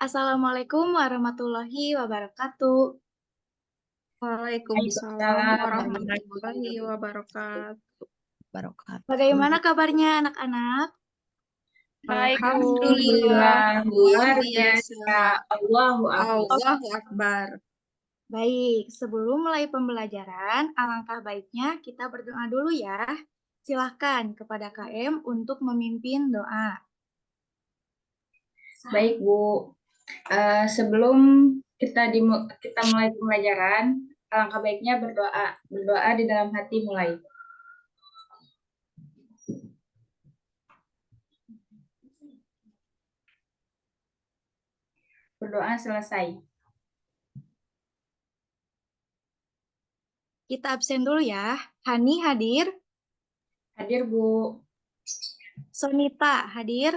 Assalamualaikum warahmatullahi wabarakatuh. Waalaikumsalam Waalaikumsalam warahmatullahi wabarakatuh. Bagaimana kabarnya anak-anak? Baik, Bu. Alhamdulillah, Alhamdulillah, luar luar biasa. biasa. Allahu Akbar. Allahu Akbar. Baik, sebelum mulai pembelajaran, alangkah baiknya kita berdoa dulu ya. Silahkan kepada KM untuk memimpin doa. Baik, Bu. Sebelum kita mulai pembelajaran, alangkah baiknya berdoa di dalam hati mulai. Berdoa selesai. Kita absen dulu ya. Hani hadir, Hadir, Bu. Sonita hadir,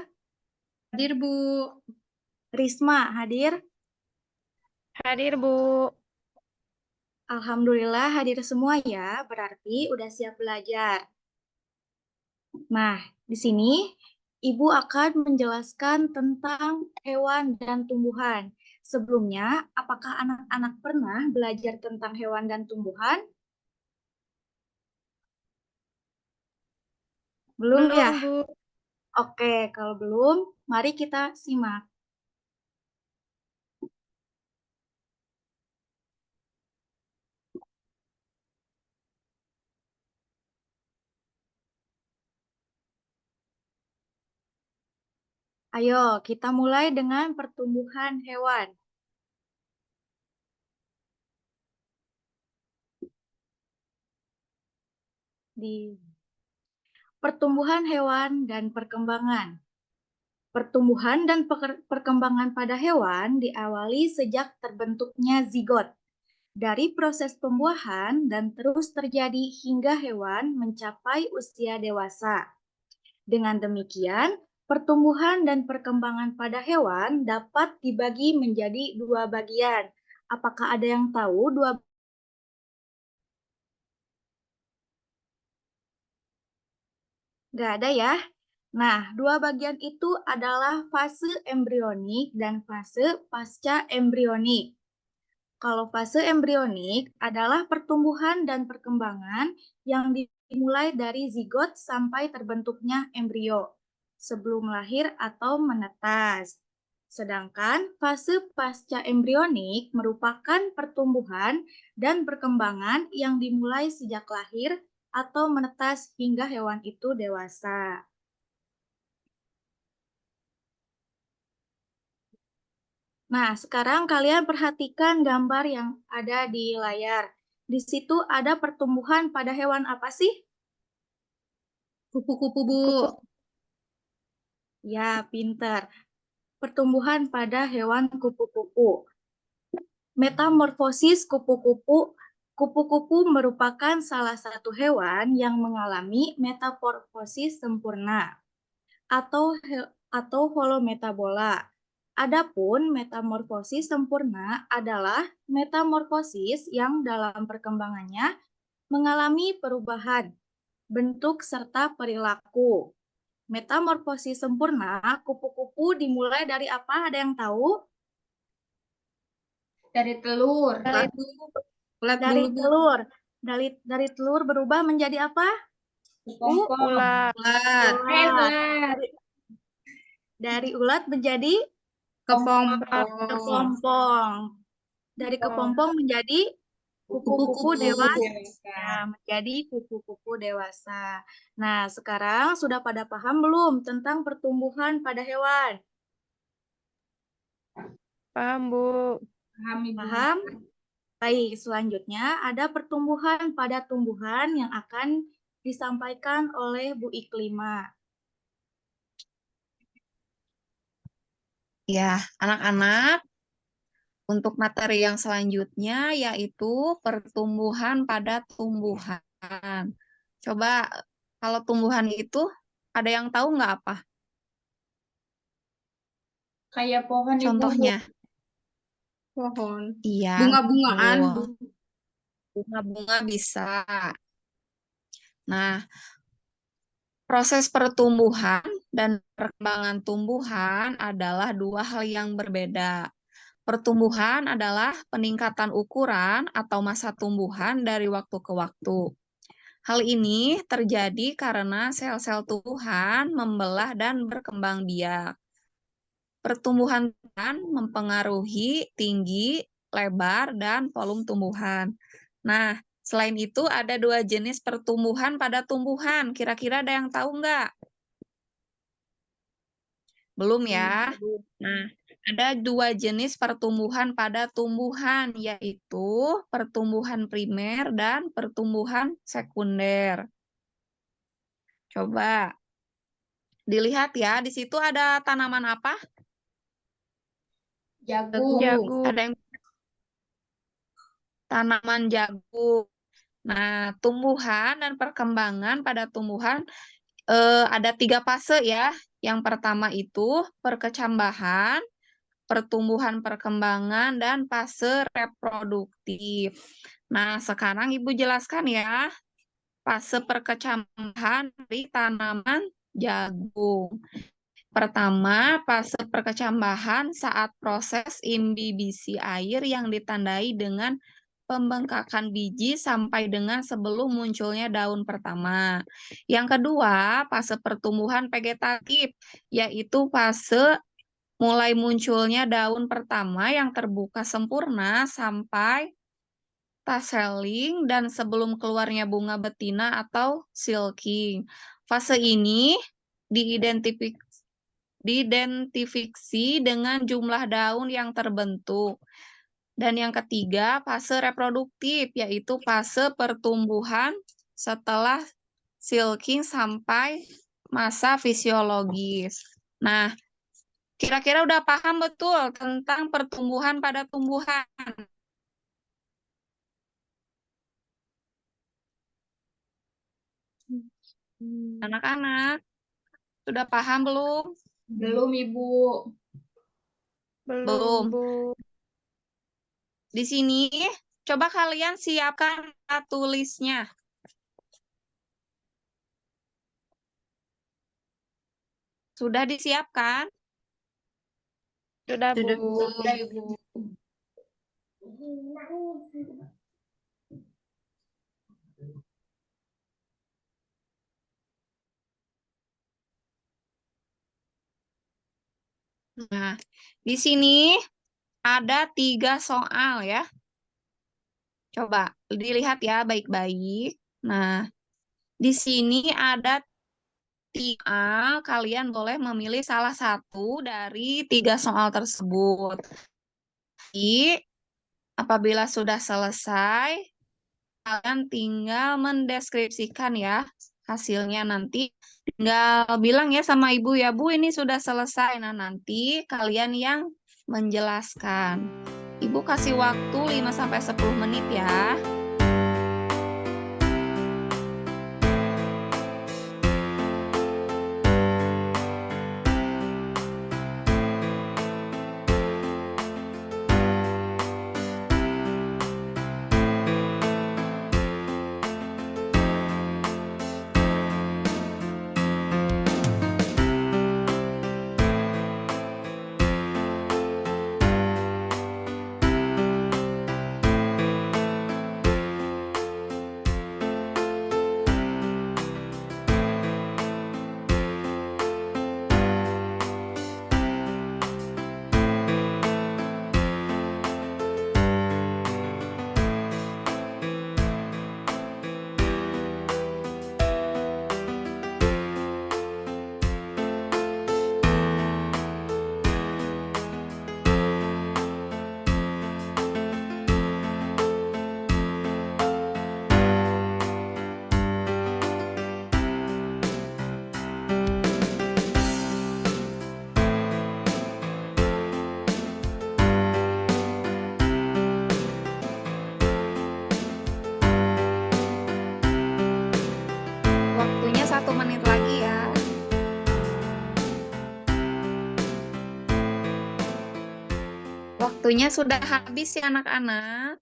Hadir, Bu. Risma hadir. Hadir, Bu. Alhamdulillah hadir semua ya, berarti udah siap belajar. Nah, di sini Ibu akan menjelaskan tentang hewan dan tumbuhan. Sebelumnya, apakah anak-anak pernah belajar tentang hewan dan tumbuhan? Belum ya? Bu. Oke, kalau belum, mari kita simak. Ayo, kita mulai dengan pertumbuhan hewan. Di pertumbuhan hewan dan perkembangan. Pertumbuhan dan perkembangan pada hewan diawali sejak terbentuknya zigot. Dari proses pembuahan dan terus terjadi hingga hewan mencapai usia dewasa. Dengan demikian, pertumbuhan dan perkembangan pada hewan dapat dibagi menjadi dua bagian. Apakah ada yang tahu dua? Nggak ada ya? Nah, dua bagian itu adalah fase embrionik dan fase pasca embrionik. Kalau fase embrionik adalah pertumbuhan dan perkembangan yang dimulai dari zigot sampai terbentuknya embrio sebelum lahir atau menetas. Sedangkan fase pasca embrionik merupakan pertumbuhan dan perkembangan yang dimulai sejak lahir atau menetas hingga hewan itu dewasa. Nah, sekarang kalian perhatikan gambar yang ada di layar. Di situ ada pertumbuhan pada hewan apa sih? Kupu-kupu, Bu. Ya, pintar. Pertumbuhan pada hewan kupu-kupu. Metamorfosis kupu-kupu. Kupu-kupu merupakan salah satu hewan yang mengalami metamorfosis sempurna atau holometabola. Adapun metamorfosis sempurna adalah metamorfosis yang dalam perkembangannya mengalami perubahan bentuk serta perilaku. Metamorfosis sempurna kupu-kupu dimulai dari apa? Ada yang tahu? Dari telur. Ulat Dari dulu, Bu. telur. Dari telur berubah menjadi apa? Kepompong. Ulat. Ulat. Dari ulat menjadi kepompong. Dari kepompong menjadi kupu-kupu dewasa. Menjadi kupu-kupu dewasa. Nah, sekarang sudah pada paham belum tentang pertumbuhan pada hewan? Paham, Bu. Paham, Ibu. Paham? Baik, selanjutnya ada pertumbuhan pada tumbuhan yang akan disampaikan oleh Bu Iklima. Ya, anak-anak, untuk materi yang selanjutnya yaitu pertumbuhan pada tumbuhan. Coba kalau tumbuhan itu ada yang tahu nggak apa? Kayak pohon, Ibu. Contohnya? Pohon. Iya, Bunga-bungaan, Bu. bunga-bunga bisa. Nah, proses pertumbuhan dan perkembangan tumbuhan adalah dua hal yang berbeda. Pertumbuhan adalah peningkatan ukuran atau masa tumbuhan dari waktu ke waktu. Hal ini terjadi karena sel-sel tumbuhan membelah dan berkembang biak. Pertumbuhan mempengaruhi tinggi, lebar, dan volume tumbuhan. Nah, selain itu ada dua jenis pertumbuhan pada tumbuhan. Kira-kira ada yang tahu nggak? Belum ya? Nah, ada dua jenis pertumbuhan pada tumbuhan, yaitu pertumbuhan primer dan pertumbuhan sekunder. Coba dilihat ya, di situ ada tanaman apa? Jagung. Jagung. Ada yang tanaman jagung. Nah, tumbuhan dan perkembangan pada tumbuhan ada 3 fase ya. Yang pertama itu perkecambahan, pertumbuhan perkembangan, dan fase reproduktif. Nah, sekarang Ibu jelaskan ya, fase perkecambahan dari tanaman jagung. Pertama, fase perkecambahan saat proses imbibisi air yang ditandai dengan pembengkakan biji sampai dengan sebelum munculnya daun pertama. Yang kedua, fase pertumbuhan vegetatif, yaitu fase mulai munculnya daun pertama yang terbuka sempurna sampai taseling dan sebelum keluarnya bunga betina atau silking. Fase ini diidentifikasi dengan jumlah daun yang terbentuk. Dan yang ketiga, fase reproduktif, yaitu fase pertumbuhan setelah silking sampai masa fisiologis. Nah, kira-kira udah paham betul tentang pertumbuhan pada tumbuhan? Anak-anak, sudah paham belum? Belum, Ibu. Belum, Bu. Di sini, coba kalian siapkan tulisnya. Sudah disiapkan? Sudah, Bu. Sudah, Ibu. Nah, di sini ada 3 soal ya. Coba dilihat ya baik-baik. Nah, di sini ada 3, kalian boleh memilih salah satu dari 3 soal tersebut. Jadi, apabila sudah selesai, kalian tinggal mendeskripsikan ya hasilnya nanti. Tinggal bilang ya sama ibu ya, Bu ini sudah selesai. Nah nanti kalian yang menjelaskan. Ibu kasih waktu 5-10 menit ya. Waktunya 1 menit lagi ya. Waktunya sudah habis ya anak-anak.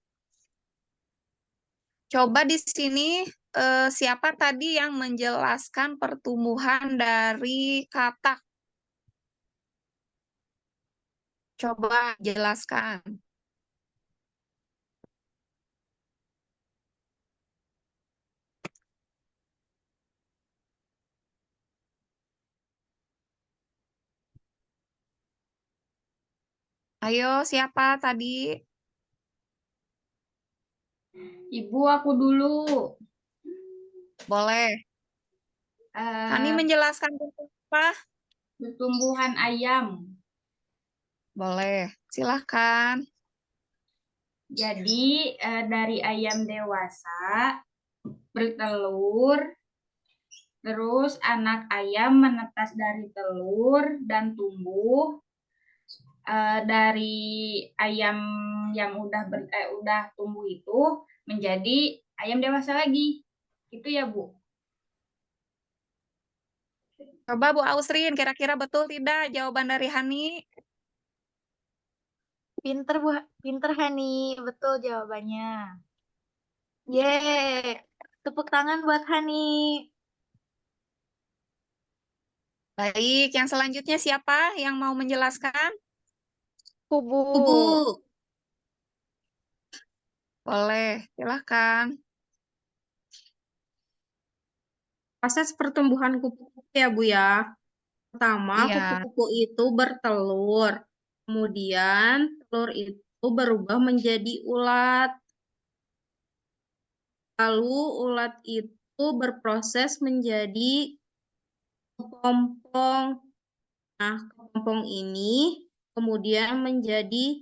Coba di sini siapa tadi yang menjelaskan pertumbuhan dari katak? Coba jelaskan. Ayo, siapa tadi? Ibu, aku dulu. Boleh. Hani Eh, menjelaskan tentang apa? pertumbuhan ayam. Boleh, silahkan. Jadi dari ayam dewasa bertelur, terus anak ayam menetas dari telur dan tumbuh. Dari ayam yang udah tumbuh itu menjadi ayam dewasa lagi. Itu ya, Bu. Coba Bu Ausrin, kira-kira betul tidak jawaban dari Hani? Pinter, Bu. Pinter, Hani. Betul jawabannya. Yeay. Tepuk tangan buat Hani. Baik, yang selanjutnya siapa yang mau menjelaskan? Kubu. Bu. Boleh, silahkan. Proses pertumbuhan kupu-kupu ya, Bu ya. Pertama, Iya, kupu-kupu itu bertelur. Kemudian telur itu berubah menjadi ulat. Lalu ulat itu berproses menjadi kepompong. Nah, kepompong ini kemudian menjadi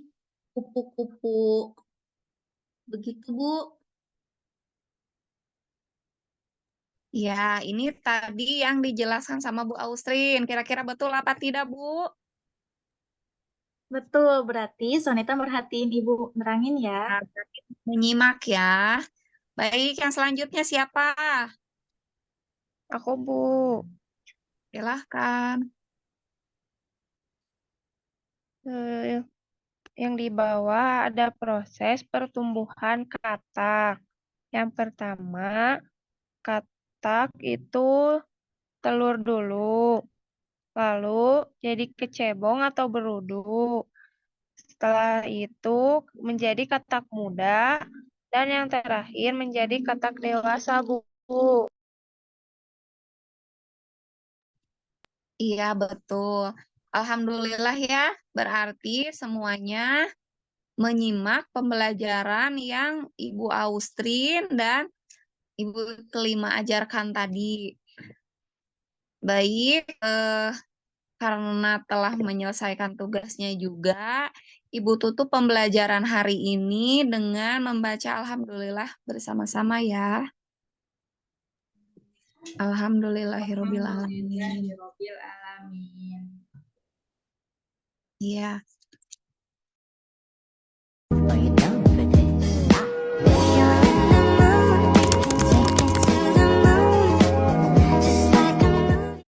kupu-kupu. Begitu, Bu. iya, ini tadi yang dijelaskan sama Bu Ausrin. Kira-kira betul apa tidak, Bu? Betul, berarti Sonita merhatiin Ibu nerangin ya. Nah, berarti menyimak ya. Baik, yang selanjutnya siapa? Aku, Bu. Silahkan. Eh, yang di bawah ada proses pertumbuhan katak. Yang pertama, katak itu telur dulu, lalu jadi kecebong atau berudu. Setelah itu menjadi katak muda, dan yang terakhir menjadi katak dewasa, Bu. Iya, betul. Alhamdulillah ya, berarti semuanya menyimak pembelajaran yang Ibu Austrin dan Ibu Kelima ajarkan tadi. Baik, karena telah menyelesaikan tugasnya juga, Ibu tutup pembelajaran hari ini dengan membaca Alhamdulillah bersama-sama ya. Alhamdulillahirabbil alamin. Alhamdulillahirabbil alamin. Iya. Wah, ini